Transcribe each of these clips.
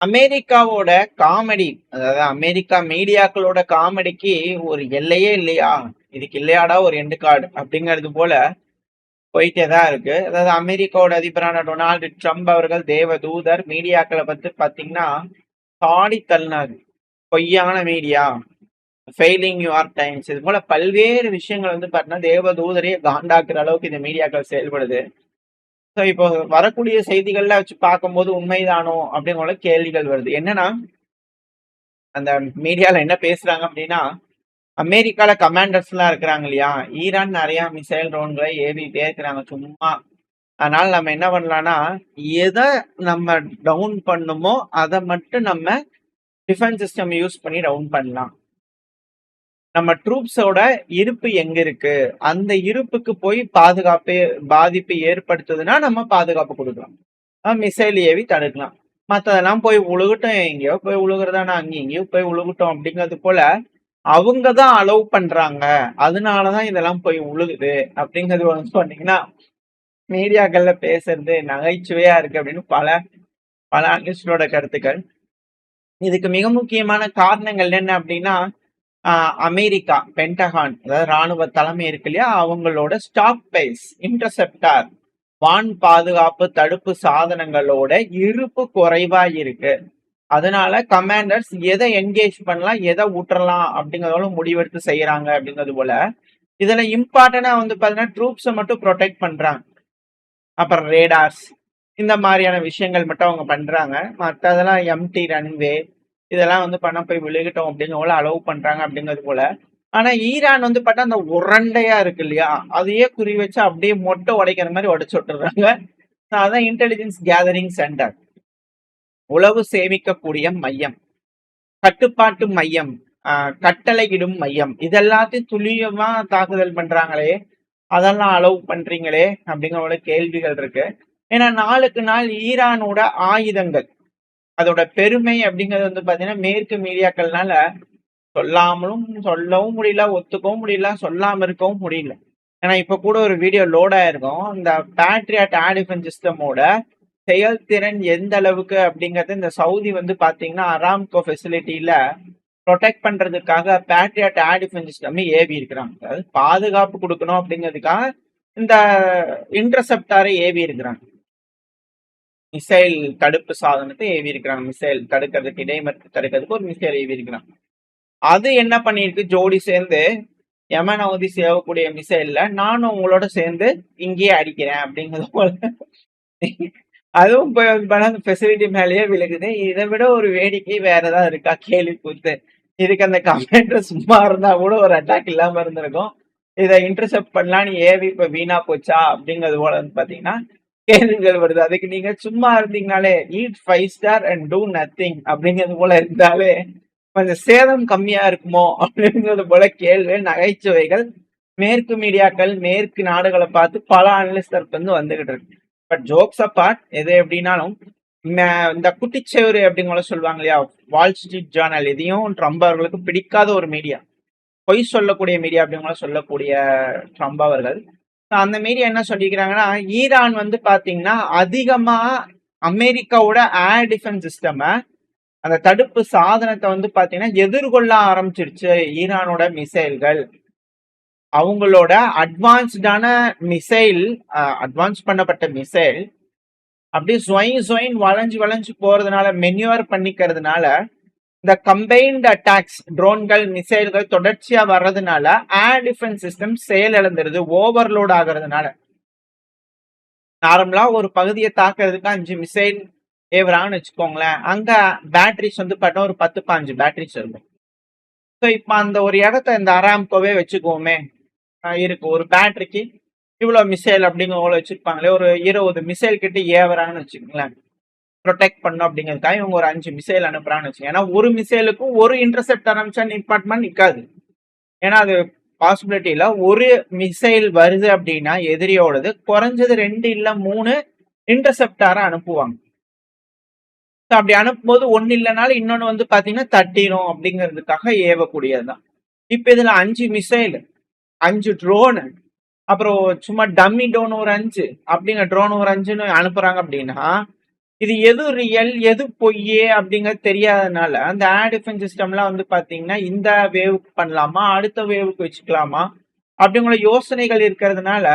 அமெரிக்காவோட காமெடி, அதாவது அமெரிக்கா மீடியாக்களோட காமெடிக்கு ஒரு எல்லையே இல்லையா? இதுக்கு இல்லையாடா ஒரு எண்டு கார்டு அப்படிங்கிறது போல போயிட்டே தான் இருக்கு. அதாவது அமெரிக்காவோட அதிபரான டொனால்டு ட்ரம்ப் அவர்கள் தேவதூதர் மீடியாக்களை பத்தி பாத்தீங்கன்னா பாடி தள்ளினாரு. பொய்யான மீடியா, ஃபெயிலிங் நியூயார்க் டைம்ஸ், இது போல பல்வேறு விஷயங்கள் வந்து பாத்தீங்கன்னா தேவதூதரையே காண்டாக்குற அளவுக்கு இந்த மீடியாக்கள் செயல்படுது. ஸோ இப்போ வரக்கூடிய செய்திகள்ல வச்சு பார்க்கும்போது உண்மைதானோ அப்படிங்கிற கேள்விகள் வருது. என்னன்னா அந்த மீடியால என்ன பேசுறாங்க அப்படின்னா, அமெரிக்கால கமாண்டர்ஸ் எல்லாம் இருக்கிறாங்க இல்லையா, ஈரான் நிறைய மிசைல் ட்ரோன்களை ஏவிட்டே இருக்கிறாங்க சும்மா. அதனால நம்ம என்ன பண்ணலாம்னா, எதை நம்ம டவுன் பண்ணுமோ அதை மட்டும் நம்ம டிஃபென்ஸ் சிஸ்டம் யூஸ் பண்ணி டவுன் பண்ணலாம். நம்ம ட்ரூப்ஸோட இருப்பு எங்க இருக்கு, அந்த இருப்புக்கு போய் பாதிப்பு ஏற்படுத்துதுன்னா நம்ம பாதுகாப்பு கொடுக்கலாம், மிசைல் ஏவி தடுக்கலாம். மத்ததெல்லாம் போய் உழுகட்டும், எங்கேயோ போய் உழுகுறதானா அங்கேயும் எங்கேயோ போய் உழுகட்டும் அப்படிங்கிறது போல அவங்கதான் அலோவ் பண்றாங்க, அதனாலதான் இதெல்லாம் போய் உழுகுது அப்படிங்கிறது வந்து சொன்னீங்கன்னா மீடியாக்கள்ல பேசுறது நகைச்சுவையா இருக்கு அப்படின்னு பல பல அனலிஸ்டோட கருத்துக்கள். இதுக்கு மிக முக்கியமான காரணங்கள் என்ன அப்படின்னா, அமெரிக்கா பென்டகான், அதாவது ராணுவ தலைமை இருக்கு இல்லையா, அவங்களோட ஸ்டாக் பேஸ் இன்டர்செப்டார் வான் பாதுகாப்பு தடுப்பு சாதனங்களோட இருப்பு குறைவா இருக்கு. அதனால கமாண்டர்ஸ் எதை என்கேஜ் பண்ணலாம், எதை விட்டுறலாம் அப்படிங்கறதோட முடிவெடுத்து செய்யறாங்க அப்படிங்கிறது போல. இதுல இம்பார்ட்டன்டா வந்து பாத்தீங்கன்னா ட்ரூப்ஸை மட்டும் ப்ரொடெக்ட் பண்றாங்க. அப்புறம் ரேடார்ஸ், இந்த மாதிரியான விஷயங்கள் மட்டும் அவங்க பண்றாங்க. மற்றதெல்லாம் எம்டி ரன்வே இதெல்லாம் வந்து பண்ண போய் விழுகட்டும் அப்படிங்கிற அலோவ் பண்றாங்க அப்படிங்கிறது போல. ஆனா ஈரான் வந்து பார்த்தா அந்த உரண்டையா இருக்கு இல்லையா, அதையே குறி வச்சு அப்படியே மொட்டை உடைக்கிற மாதிரி உடைச்சு விட்டுறாங்க. அதான் இன்டெலிஜென்ஸ் கேதரிங் சென்டர், உளவு சேமிக்கக்கூடிய மையம், கட்டுப்பாட்டு மையம், கட்டளையிடும் மையம், இதெல்லாத்தையும் துல்லியமா தாக்குதல் பண்றாங்களே, அதெல்லாம் அலோவ் பண்றீங்களே அப்படிங்கிற கேள்விகள் இருக்கு. ஏன்னா நாளுக்கு நாள் ஈரானோட ஆயுதங்கள், அதோட பெருமை அப்படிங்கிறது வந்து பாத்தீங்கன்னா மேற்கு மீடியாக்கள்னால சொல்லவும் முடியல, ஒத்துக்கவும் முடியல, சொல்லாம இருக்கவும் முடியல. ஏன்னா இப்ப கூட ஒரு வீடியோ லோட் ஆயிருக்கும், இந்த பேட்ரியாட் ஏர் டிஃபென்ஸ் சிஸ்டமோட செயல்திறன் எந்த அளவுக்கு அப்படிங்கறது. இந்த சவுதி வந்து பாத்தீங்கன்னா அராம்கோ ஃபெசிலிட்டியில ப்ரொடெக்ட் பண்றதுக்காக patriot air defence system AV இருக்கிறாங்க. அதாவது பாதுகாப்பு கொடுக்கணும் அப்படிங்கிறதுக்காக இந்த இன்டர்செப்டாரை ஏவி இருக்கிறாங்க. மிசைல் தடுப்பு சாதனத்தை ஏவி இருக்கிறாங்க. மிசைல் தடுக்கிறதுக்கு, இடைமறித்து தடுக்கிறதுக்கு ஒரு மிசைல் ஏவி இருக்கிறாங்க. அது என்ன பண்ணிருக்கு, ஜோடி சேர்ந்து யமன் அவதி சேவக்கூடிய மிசைல்ல நானும் உங்களோட சேர்ந்து இங்கேயே அடிக்கிறேன் அப்படிங்கிறது போல. அதுவும் போய் ஃபெசிலிட்டி மேலேயே விழுகுது. இதை விட ஒரு வேடிக்கை வேற ஏதாவது இருக்கா கேள்வி கூத்து. இதுக்கு அந்த கமாண்டர் சும்மா இருந்தா கூட ஒரு அட்டாக் இல்லாம இருந்திருக்கும். இதை இன்டர்செப்ட் பண்ணலான்னு ஏவி இப்ப வீணா போச்சா அப்படிங்கிறது போல வந்து பாத்தீங்கன்னா கேள்விகள் வருது. அதுக்கு நீங்க சும்மா இருந்தீங்கனாலே eat 5 star and do nothing அப்படிங்கிறது போல இருந்தாலே கொஞ்சம் சேதம் கம்மியா இருக்குமோ அப்படிங்கிறது போல கேள்வி நகைச்சுவைகள் மேற்கு மீடியாக்கள் மேற்கு நாடுகளை பார்த்து பல அனலிஸ்டருக்கு வந்து வந்துகிட்டு இருக்கு. பட் ஜோக்ஸ் அப்பார்ட், எது எப்படின்னாலும் இந்த குட்டிச்சேவரு அப்படிங்கிற சொல்லுவாங்க இல்லையா, வால் ஸ்ட்ரீட் ஜேர்னல், இதையும் ட்ரம்ப் அவர்களுக்கு பிடிக்காத ஒரு மீடியா, பொய் சொல்லக்கூடிய மீடியா அப்படிங்கிற சொல்லக்கூடிய ட்ரம்ப் அவர்கள். அந்த மீடியா என்ன சொல்லிக்கிறாங்கன்னா, ஈரான் வந்து பாத்தீங்கன்னா அதிகமா அமெரிக்காவோட ஏர் டிஃபென்ஸ் சிஸ்டம், அந்த தடுப்பு சாதனத்தை வந்து பாத்தீங்கன்னா எதிர்கொள்ள ஆரம்பிச்சிருச்சு ஈரானோட மிசைல்கள். அவங்களோட அட்வான்ஸ்டான மிசைல், அட்வான்ஸ் பண்ணப்பட்ட மிசைல் அப்படியே ஸ்வைன் வளைஞ்சு வளைஞ்சு போறதுனால, மென்யூவர் பண்ணிக்கிறதுனால, இந்த கம்பைன்ட் அட்டாக்ஸ், ட்ரோன்கள் மிசைல்கள் தொடர்ச்சியா வர்றதுனால ஏர் டிஃபென்ஸ் சிஸ்டம் செயலிழந்துருது, ஓவர்லோட் ஆகுறதுனால. நார்மலா ஒரு பகுதியை தாக்குறதுக்கு 5 மிசைல் ஏவுறாங்கன்னு வச்சுக்கோங்களேன், அங்க பேட்டரிஸ் வந்து பார்த்தா ஒரு 10-15 பேட்டரிஸ் இருக்கும். ஸோ இப்போ அந்த ஒரு இடத்த இந்த அராம்கோவே வச்சுக்குவோமே, இருக்கு ஒரு பேட்டரிக்கு இவ்வளவு மிசைல் அப்படிங்கிற வச்சிருப்பாங்களே, ஒரு 20 மிசைல் கிட்ட ஏவுறாங்கன்னு வச்சுக்கோங்களேன், ப்ரொடெக்ட் பண்ணும் அப்படிங்கிறதுக்காக இவங்க ஒரு 5 மிசைல் அனுப்புறான்னு வச்சுக்கோங்க. ஏன்னா ஒரு மிசைலுக்கும் ஒரு இன்டர்செப்ட் ஆரம்பிச்சா டிபார்ட்மெண்ட் நிற்காது. ஏன்னா அது பாசிபிலிட்டி இல்ல. ஒரு மிசைல் வருது அப்படின்னா எதிரியோடது குறைஞ்சது 2 இல்ல 3 இன்டர்செப்டாரா அனுப்புவாங்க. அப்படி அனுப்பும்போது ஒன்னு இல்லைனாலும் இன்னொன்னு வந்து பாத்தீங்கன்னா தட்டிடும் அப்படிங்கிறதுக்காக ஏவக்கூடியதுதான். இப்ப இதுல 5 மிசைல், 5 ட்ரோனு, அப்புறம் சும்மா டம்மி ட்ரோன் ஒரு 5 அப்படிங்க ட்ரோன் ஒரு 5ன்னு அனுப்புறாங்க அப்படின்னா இது எது ரியல் எது பொய்யே அப்படிங்கிறது தெரியாதனால அந்த ஏர் டிஃபென்ஸ் சிஸ்டம்லாம் வந்து பாத்தீங்கன்னா இந்த வேவுக்கு பண்ணலாமா அடுத்த வேவுக்கு வச்சுக்கலாமா அப்படிங்கிற யோசனைகள் இருக்கிறதுனால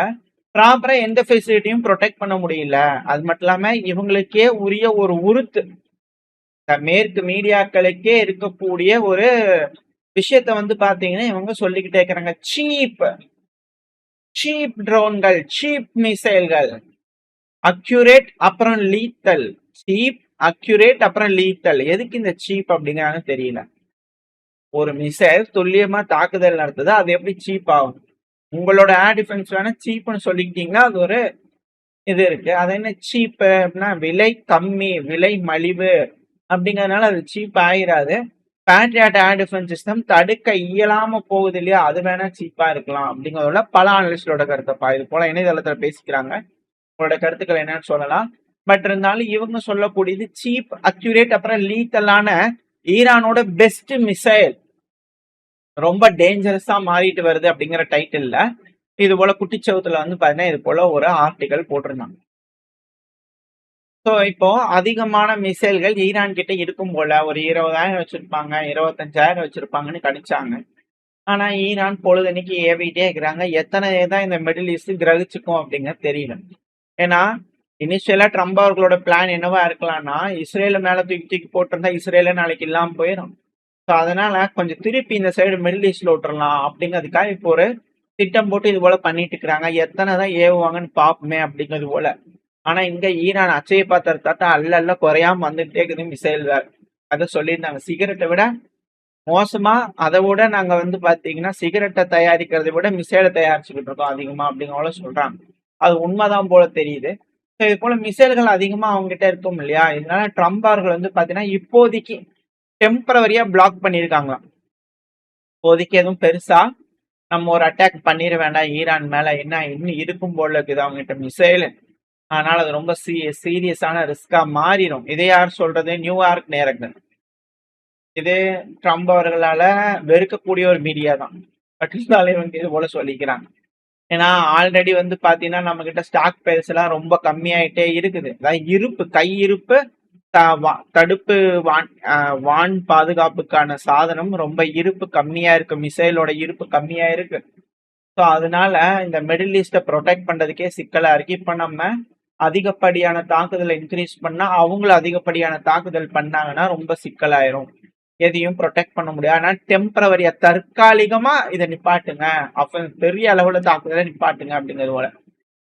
ப்ராப்பரா எந்த ஃபெசிலிட்டியும் ப்ரொடெக்ட் பண்ண முடியல. அது மட்டும் இல்லாம இவங்களுக்கே உரிய ஒரு உருத்து மேற்கு மீடியாக்களுக்கே இருக்கக்கூடிய ஒரு விஷயத்த வந்து பாத்தீங்கன்னா இவங்க சொல்லிக்கிட்டே இருக்கிறாங்க. சீப் ட்ரோன்கள், சீப் மிசைல்கள், அக்யூரேட் அப்புறம் லீத்தல். சீப், அக்யூரேட் அப்புறம் லீத்தல். எதுக்கு இந்த சீப் அப்படிங்கிறாங்க தெரியல. ஒரு மிசைல் துல்லியமா தாக்குதல் நடத்துது, அது எப்படி சீப் ஆகும்? உங்களோட ஏர் டிஃபென்ஸ் வேணா சீப்னு சொல்லிக்கிட்டீங்கன்னா அது ஒரு இது இருக்கு. அது என்ன சீப் அப்படின்னா விலை கம்மி, விலை மலிவு அப்படிங்கறதுனால அது சீப் ஆயிராது. பேட்ரியாட் ஏர் டிஃபென்ஸ் சிஸ்டம் தடுக்க இயலாம போகுது இல்லையா, அது வேணா சீப்பா இருக்கலாம் அப்படிங்கறதுல பல அனலிஸ்டோட கருத்தப்பா. இது போல இணையதளத்துல பேசிக்கிறாங்க. உங்களோட கருத்துக்கள் என்னன்னு சொல்லலாம். பட் இருந்தாலும் இவங்க சொல்லக்கூடியது சீப், அக்யூரேட் அப்புறம் லீத்தலான ஈரானோட பெஸ்ட் மிசைல் ரொம்ப டேஞ்சரஸா மாறிட்டு வருது அப்படிங்கிற டைட்டில்ல இது போல குட்டிச்சவத்துல வந்து பாத்தீங்கன்னா இது போல ஒரு ஆர்டிகல் போட்டிருந்தாங்க. ஸோ இப்போ அதிகமான மிசைல்கள் ஈரான் கிட்ட இருக்கும் போல ஒரு 20,000 வச்சிருப்பாங்க, 25,000 வச்சிருப்பாங்கன்னு கணிச்சாங்க. ஆனா ஈரான் பொழுதன்னைக்கு ஏவிட்டே இருக்கிறாங்க. எத்தனை தான் இந்த மிடில் ஈஸ்ட் கிரகிச்சுக்கும் அப்படிங்கிறது தெரியல. ஏன்னா இனிஷியலா ட்ரம்ப் அவர்களோட பிளான் என்னவா இருக்கலாம்னா இஸ்ரேல மேல தூக்கி தூக்கி போட்டிருந்தா இஸ்ரேல நாளைக்கு இல்லாம போயிடும். ஸோ அதனால கொஞ்சம் திருப்பி இந்த சைடு மிடில் ஈஸ்ட்ல விட்டுறலாம் அப்படிங்கிறதுக்காக இப்போ ஒரு திட்டம் போட்டு இது போல பண்ணிட்டு இருக்கிறாங்க. எத்தனை தான் ஏவுவாங்கன்னு பாப்போமே அப்படிங்கிறது போல. ஆனா இங்க ஈரான் அச்சய பாத்திரத்தாட்ட அல்ல குறையாம வந்துட்டே இருக்குது மிசைல் வேற. அதை சொல்லியிருந்தாங்க. சிகரெட்டை விட மோசமா அதை விட நாங்க வந்து பாத்தீங்கன்னா சிகரெட்டை தயாரிக்கிறதை விட மிசைலை தயாரிச்சுக்கிட்டு இருக்கோம் அதிகமா அப்படிங்கிற சொல்றாங்க. அது உண்மைதான் போல தெரியுது. இது போல மிசைல்கள் அதிகமா அவங்க கிட்ட இருக்கும் இல்லையா, இதனால ட்ரம்ப் அவர்கள் வந்து பாத்தீங்கன்னா இப்போதைக்கு டெம்பரவரியா பிளாக் பண்ணியிருக்காங்களாம். இப்போதைக்கு எதுவும் பெருசா நம்ம ஒரு அட்டாக் பண்ணிட வேண்டாம் ஈரான் மேல, என்ன இன்னும் இருக்கும் போல இருக்குது அவங்க கிட்ட மிசைல். அதனால அது ரொம்ப சீரியஸான ரிஸ்கா மாறிடும். இதை யார் சொல்றது? நியூயார்க் நேரங்கள். இது ட்ரம்ப் அவர்களால வெறுக்கக்கூடிய ஒரு மீடியா தான். பட் இருந்தாலும் இவங்க இது போல சொல்லிக்கிறாங்க. ஏன்னா ஆல்ரெடி வந்து பாத்தீங்கன்னா நம்ம கிட்ட ஸ்டாக் பிரைஸ் எல்லாம் ரொம்ப கம்மியாயிட்டே இருக்குது. அதாவது இருப்பு, கை இருப்பு, தடுப்பு வான் பாதுகாப்புக்கான சாதனம் ரொம்ப இருப்பு கம்மியா இருக்கு. மிசைலோட இருப்பு கம்மியா இருக்கு. ஸோ அதனால இந்த மிடில் ஈஸ்ட ப்ரொடெக்ட் பண்றதுக்கே சிக்கலா இருக்கு. இப்ப நம்ம அதிகப்படியான தாக்குதலை இன்க்ரீஸ் பண்ணா அவங்களும் அதிகப்படியான தாக்குதல் பண்ணாங்கன்னா ரொம்ப சிக்கலாயிரும். எதையும் ப்ரொடெக்ட் பண்ண முடியாது. ஆனா டெம்பரவரியா தற்காலிகமா இதை நிப்பாட்டுங்க, அப்ப பெரிய அளவுல தாக்குதலை நிப்பாட்டுங்க அப்படிங்கிறது போல.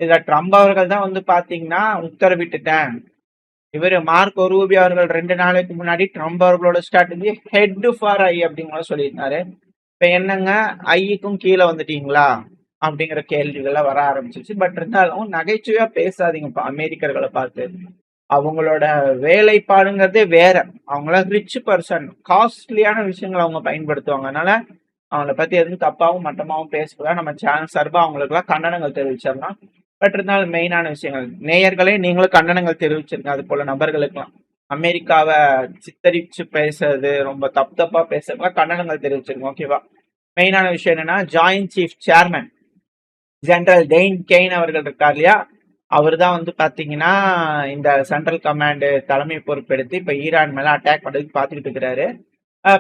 இதுல ட்ரம்ப் அவர்கள் தான் வந்து பாத்தீங்கன்னா உத்தரவிட்டுட்டேன். இவரு மார்க் ரூபியோ அவர்கள் 2 நாளைக்கு முன்னாடி ட்ரம்ப் அவர்களோட ஸ்ட்ராட்டஜி ஹெட் ஃபார் ஐ அப்படிங்கிற சொல்லியிருந்தாரு. இப்ப என்னங்க ஐக்கும் கீழே வந்துட்டீங்களா அப்படிங்கிற கேள்விகள்லாம் வர ஆரம்பிச்சிச்சு. பட் இருந்தாலும் நகைச்சுவையா பேசாதீங்கப்பா அமெரிக்கர்களை பார்த்து. அவங்களோட வேலைப்பாடுங்கிறதே வேற. அவங்களாம் ரிச் பர்சன், காஸ்ட்லியான விஷயங்களை அவங்க பயன்படுத்துவாங்க. அதனால அவங்கள பத்தி எதுவும் தப்பாவும் மட்டமாவும் பேசக்கூடாது. நம்ம சேனல் சார்பா அவங்களுக்கு எல்லாம் கண்டனங்கள் தெரிவிச்சிடலாம். பட் இருந்தாலும் மெயினான விஷயங்கள் நேயர்களே நீங்களும் கண்டனங்கள் தெரிவிச்சிருங்க. அது போல நபர்களுக்கெல்லாம் அமெரிக்காவை சித்தரிச்சு பேசுறது, ரொம்ப தப்பா பேசுறதுலாம் கண்டனங்கள் தெரிவிச்சிருங்க. ஓகேவா? மெயினான விஷயம் என்னன்னா joint chief chairman general Dan Caine அவர்கள் இருக்கார் இல்லையா, அவர் தான் வந்து பாத்தீங்கன்னா இந்த சென்ட்ரல் கமாண்ட் தலைமை பொறுப்பெடுத்து இப்ப ஈரான் மேல அட்டாக் பண்றதுக்கு பாத்துக்கிட்டு இருக்கிறாரு.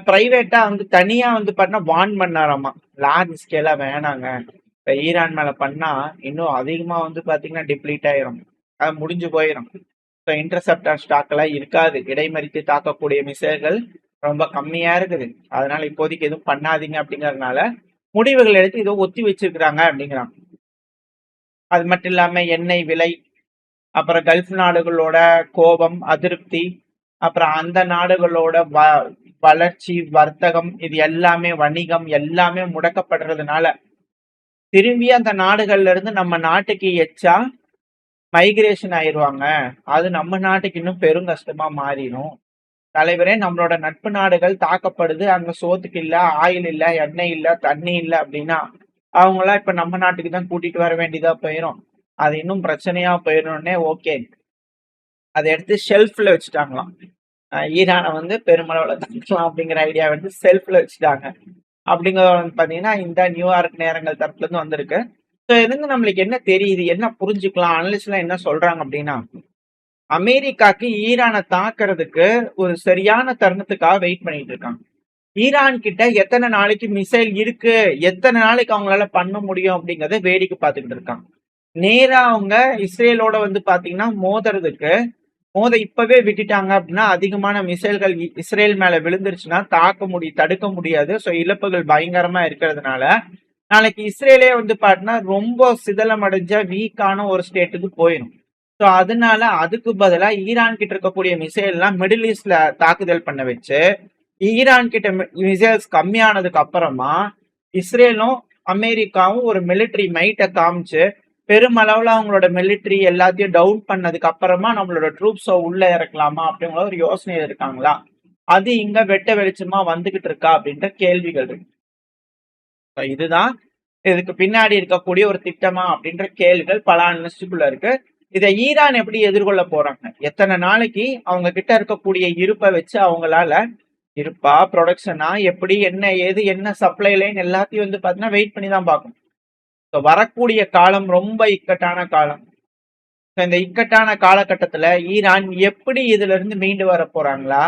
பிரைவேட்டா வந்து தனியா வந்து பாத்தீங்கன்னா வார்ன் பண்ணாராமா, லார்ஜ் ஸ்கேலா வேணாங்க, இப்ப ஈரான் மேல பண்ணா இன்னும் அதிகமா வந்து பாத்தீங்கன்னா டிப்ளீட் ஆயிரும், அது முடிஞ்சு போயிடும். இப்போ இன்டர்செப்டர் ஸ்டாக் எல்லாம் இருக்காது, இடைமறித்து தாக்கக்கூடிய மிசைல்கள் ரொம்ப கம்மியா இருக்குது. அதனால இப்போதைக்கு எதுவும் பண்ணாதீங்க அப்படிங்கறதுனால முடிவுகள் எடுத்து இதோ ஒத்தி வச்சிருக்கிறாங்க அப்படிங்கிறாங்க. அது மட்டும் இல்லாம எண்ணெய் விலை, அப்புறம் கல்ஃப் நாடுகளோட கோபம், அதிருப்தி, அப்புறம் அந்த நாடுகளோட வளர்ச்சி, வர்த்தகம், இது எல்லாமே வணிகம் எல்லாமே முடக்கப்படுறதுனால திரும்பி அந்த நாடுகள்ல இருந்து நம்ம நாட்டுக்கு எச்சா மைக்ரேஷன் ஆயிடுவாங்க. அது நம்ம நாட்டுக்கு இன்னும் பெரும் கஷ்டமா மாறிடும். தலைவரே, நம்மளோட நட்பு நாடுகள் தாக்கப்படுது, அங்க சோத்துக்கு இல்ல, ஆயில் இல்ல, எண்ணெய் இல்ல, தண்ணி இல்ல அப்படின்னா அவங்களாம் இப்ப நம்ம நாட்டுக்கு தான் கூட்டிட்டு வர வேண்டியதா போயிடும். அது இன்னும் பிரச்சனையா போயிடும்னே ஓகே அதை எடுத்து ஷெல்ஃப்ல வச்சுட்டாங்களாம். ஈரானை வந்து பெருமளவுல தக்கலாம் அப்படிங்கிற ஐடியா வந்து செல்ஃப்ல வச்சுட்டாங்க. அப்படிங்கிறத வந்து பாத்தீங்கன்னா இந்த நியூயார்க் நேரங்கள் தரப்புல இருந்து வந்திருக்கு. ஸோ இதுங்க நம்மளுக்கு என்ன தெரியுது, என்ன புரிஞ்சுக்கலாம், அனலிஸ்ட் எல்லாம் என்ன சொல்றாங்க அப்படின்னா அமெரிக்காக்கு ஈரானை தாக்குறதுக்கு ஒரு சரியான தருணத்துக்காக வெயிட் பண்ணிட்டு இருக்காங்க. ஈரான் கிட்ட எத்தனை நாளைக்கு மிசைல் இருக்கு, எத்தனை நாளைக்கு அவங்களால பண்ண முடியும் அப்படிங்கறத வேடிக்கை பார்த்துக்கிட்டு இருக்காங்க. நேரா அவங்க இஸ்ரேலோட வந்து பாத்தீங்கன்னா மோத இப்பவே விட்டுட்டாங்க அப்படின்னா அதிகமான மிசைல்கள் இஸ்ரேல் மேல விழுந்துருச்சுன்னா தடுக்க முடியாது. ஸோ இழப்புகள் பயங்கரமா இருக்கிறதுனால நாளைக்கு இஸ்ரேலே வந்து பாத்தீங்கன்னா ரொம்ப சிதலம் அடைஞ்ச வீக்கான ஒரு ஸ்டேட்டுக்கு போயிடும். ஸோ அதனால அதுக்கு பதிலா ஈரான் கிட்ட இருக்கக்கூடிய மிசைல் எல்லாம் மிடில் ஈஸ்ட்ல தாக்குதல் பண்ண வச்சு ஈரான் கிட்ட மிசைல்ஸ் கம்மியானதுக்கு அப்புறமா இஸ்ரேலும் அமெரிக்காவும் ஒரு மிலிட்டரி மைட்டை காமிச்சு பெருமளவுல அவங்களோட மிலிட்டரி எல்லாத்தையும் டவுன் பண்ணதுக்கு அப்புறமா நம்மளோட ட்ரூப்ஸை உள்ள இறக்கலாமா அப்படிங்கிற ஒரு யோசனை இருக்காங்களா? அது இங்க வெட்ட வெளிச்சமா வந்துகிட்டு இருக்கா அப்படின்ற கேள்விகள் இருக்கு. இதுதான் இதுக்கு பின்னாடி இருக்கக்கூடிய ஒரு திட்டமா அப்படின்ற கேள்விகள் பல அனலிஸ்டுக்குள்ள இருக்கு. இதை ஈரான் எப்படி எதிர்கொள்ள போறாங்க, எத்தனை நாளைக்கு அவங்க கிட்ட இருக்கக்கூடிய இருப்பை வச்சு அவங்களால இருப்பா ப்ரொடக்ஷனா எப்படி என்ன ஏது என்ன சப்ளை லைன் எல்லாத்தையும் வந்து பாத்தீங்கன்னா வெயிட் பண்ணி தான் பார்க்கணும். வரக்கூடிய காலம் ரொம்ப இக்கட்டான காலம். இந்த இக்கட்டான காலகட்டத்துல ஈரான் எப்படி இதுல இருந்து மீண்டு வர போறாங்களா,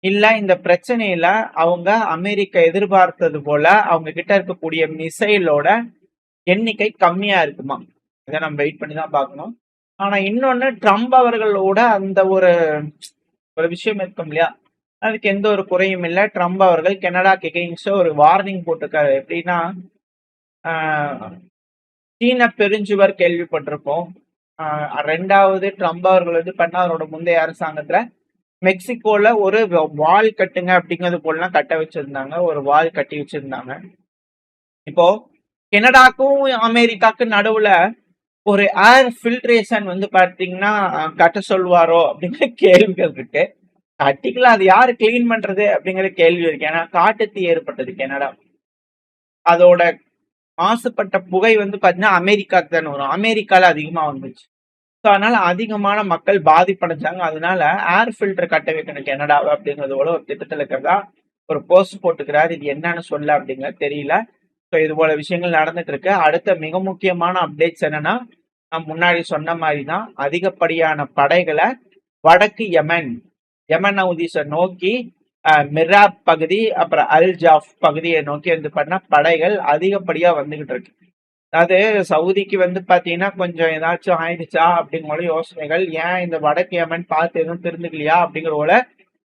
இல்ல இந்த பிரச்சனையில அவங்க அமெரிக்கா எதிர்பார்த்தது போல அவங்க கிட்ட இருக்கக்கூடிய மிசைலோட எண்ணிக்கை கம்மியா இருக்குமா, இதை நம்ம வெயிட் பண்ணி தான் பார்க்கணும். ஆனா இன்னொன்னு ட்ரம்ப் அவர்களோட அந்த ஒரு விஷயம் இருக்கும் இல்லையா, அதுக்கு எந்த ஒரு குறையும் இல்லை. ட்ரம்ப் அவர்கள் கனடாக்கு எகெயின்ஸ்ட் ஒரு வார்னிங் போட்டிருக்காரு. எப்படின்னா சீன பெருஞ்சுவர் கேள்விப்பட்டிருப்போம். ரெண்டாவது ட்ரம்ப் அவர்கள் வந்து பண்ண அவரோட முந்தைய அரசாங்கத்துல மெக்சிகோல ஒரு வால் கட்டுங்க அப்படிங்கிறது போலாம் கட்ட வச்சிருந்தாங்க, ஒரு வால் கட்டி வச்சிருந்தாங்க. இப்போ கனடாக்கும் அமெரிக்காவுக்கும் நடுவுல ஒரு ஏர் ஃபில்ட்ரேஷன் வந்து பாத்தீங்கன்னா கட்ட சொல்வாரோ அப்படிங்கிற கேள்விகள் இருக்கு. கட்டிக்கலாம், அது யாரு கிளீன் பண்றது அப்படிங்கிற கேள்வி இருக்கு. ஏன்னா காட்டுத்தீ ஏற்பட்டது கனடா, அதோட மாசுபட்ட புகை வந்து பாத்தீங்கன்னா அமெரிக்காக்கு தானே வரும், அமெரிக்கால அதிகமா வந்துச்சு. ஸோ அதனால அதிகமான மக்கள் பாதிப்படைஞ்சாங்க. அதனால ஏர் ஃபில்டர் கட்ட வைக்கணும் கனடாவை அப்படிங்கிறது போல ஒரு திட்டத்தில் இருக்கிறதா ஒரு போஸ்ட் போட்டுக்கிறாரு. இது என்னன்னு சொல்ல அப்படிங்கிறது தெரியல. ஸோ இது போல விஷயங்கள் நடந்துட்டு இருக்கு. அடுத்த மிக முக்கியமான அப்டேட்ஸ் என்னன்னா, நான் முன்னாடி சொன்ன மாதிரி தான் அதிகப்படியான படைகளை வடக்கு யமன் ஹவுதிஸை நோக்கி மிராப் பகுதி அப்புறம் அல் ஜாஃப் பகுதியை நோக்கி வந்து பண்ண படைகள் அதிகப்படியா வந்துகிட்டு இருக்கு. அதாவது சவுதிக்கு வந்து பாத்தீங்கன்னா கொஞ்சம் ஏதாச்சும் ஆயிடுச்சா அப்படிங்கிற யோசனைகள், ஏன் இந்த வடக்கு யமன் பார்த்து எதுவும் தெரிஞ்சுக்கலையா அப்படிங்கிற போல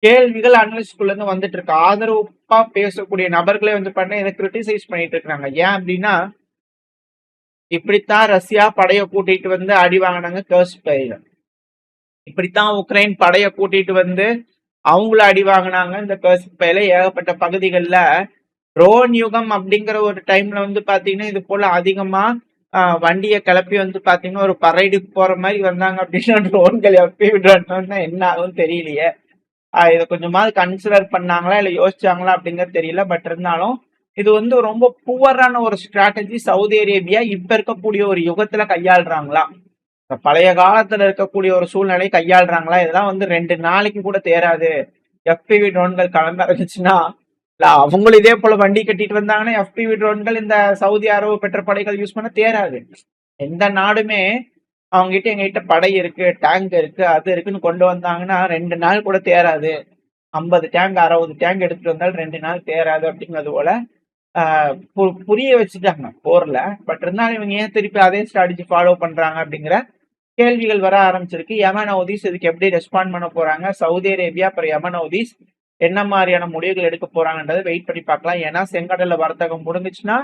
கேள்விகள் அனலிஸ்டுக்குள்ள இருந்து வந்துட்டு இருக்கு. ஆதரவா பேசக்கூடிய நபர்களே வந்து பண்ண இதை கிரிட்டிசைஸ் பண்ணிட்டு இருக்காங்க. ஏன் அப்படின்னா, இப்படித்தான் ரஷ்யா படையை கூட்டிட்டு வந்து அடி வாங்கினாங்க கர்ஸ்பைல, இப்படித்தான் உக்ரைன் படையை கூட்டிட்டு வந்து அவங்கள அடி வாங்கினாங்க இந்த கர்ஸ்பைல. ஏகப்பட்ட பகுதிகளில் ட்ரோன் யுகம் அப்படிங்கிற ஒரு டைம்ல வந்து பாத்தீங்கன்னா இது போல அதிகமா வண்டியை கிளப்பி வந்து பாத்தீங்கன்னா ஒரு பரைடுக்கு போற மாதிரி வந்தாங்க அப்படின்னா ட்ரோன்கள் எப்படி விடுறோம்னா என்ன ஆகும் தெரியலையே. இதை கொஞ்சமாவது கன்சிடர் பண்ணாங்களா இல்ல யோசிச்சாங்களா அப்படிங்கிறது தெரியல. பட் இருந்தாலும் இது வந்து ரொம்ப புவரான ஒரு ஸ்ட்ராட்டஜி சவுதி அரேபியா இப்ப இருக்கக்கூடிய ஒரு யுகத்துல கையாளுறாங்களா, பழைய காலத்துல இருக்கக்கூடிய ஒரு சூழ்நிலை கையாளுறாங்களா, இதெல்லாம் வந்து 2 நாளைக்கு கூட தேராது. எஃபிவி ட்ரோன்கள் கிளம்ப இருந்துச்சுன்னா, இல்ல அவங்களும் இதே போல வண்டி கட்டிட்டு வந்தாங்கன்னா எஃபிவி ட்ரோன்கள் இந்த சவுதி அரபு பெட்ரோல் யூஸ் பண்ண தேராது. எந்த நாடுமே அவங்க கிட்ட எங்ககிட்ட படை இருக்கு, டேங்க் இருக்கு, அது இருக்குன்னு கொண்டு வந்தாங்கன்னா 2 நாள் கூட தேராது. 50 டேங்க் 60 டேங்க் எடுத்துட்டு வந்தாலும் 2 நாள் தேராது அப்படிங்கிறது போல புரிய வச்சுட்டாங்க போர்ல. பட் இருந்தாலும் இவங்க ஏன் திருப்பி அதே ஸ்ட்ராட்டஜி ஃபாலோ பண்றாங்க அப்படிங்கிற கேள்விகள் வர ஆரம்பிச்சிருக்கு. யமன் ஹவுதிஸ் இதுக்கு எப்படி ரெஸ்பாண்ட் பண்ண போறாங்க, சவுதி அரேபியா அப்புறம் யமன் ஹவுதிஸ் என்ன மாதிரியான முடிவுகள் எடுக்க போறாங்கன்றதை வெயிட் பண்ணி பார்க்கலாம். ஏன்னா செங்கடல்ல வர்த்தகம் முடிஞ்சிச்சுன்னா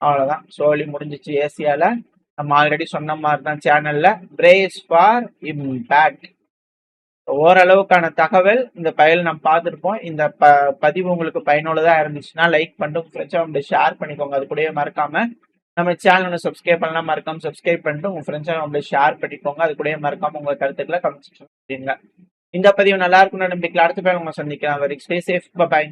அவ்வளவுதான், சோழி முடிஞ்சிச்சு ஏசியால. நம்ம ஆல்ரெடி சொன்ன மாதிரி தான் சேனல்ல பிரேஸ் ஃபார் இம்பேக்ட். ஓரளவுக்கான தகவல் இந்த பயல் நம்ம பார்த்துருப்போம். இந்த பதிவு உங்களுக்கு பயனுள்ளதா இருந்துச்சுன்னா லைக் பண்ணிட்டு ஃப்ரெண்ட்ஸை ஷேர் பண்ணிக்கோங்க. அது கூடவே மறக்காம நம்ம சேனலை சப்ஸ்கிரைப் பண்ணலாம், மறக்காம சப்ஸ்கிரைப் பண்ணிட்டு உங்க ஃப்ரெண்ட்ஸை நம்மள ஷேர் பண்ணிக்கோங்க. அது கூடவே மறக்காம உங்க கருத்துக்களை கமெண்ட் செக்ஷன். இந்த பதிவு நல்லா இருக்கும்னு நம்பிக்கையில் அடுத்த பேர் உங்களை சந்திக்கலாம். Very stay safe, by.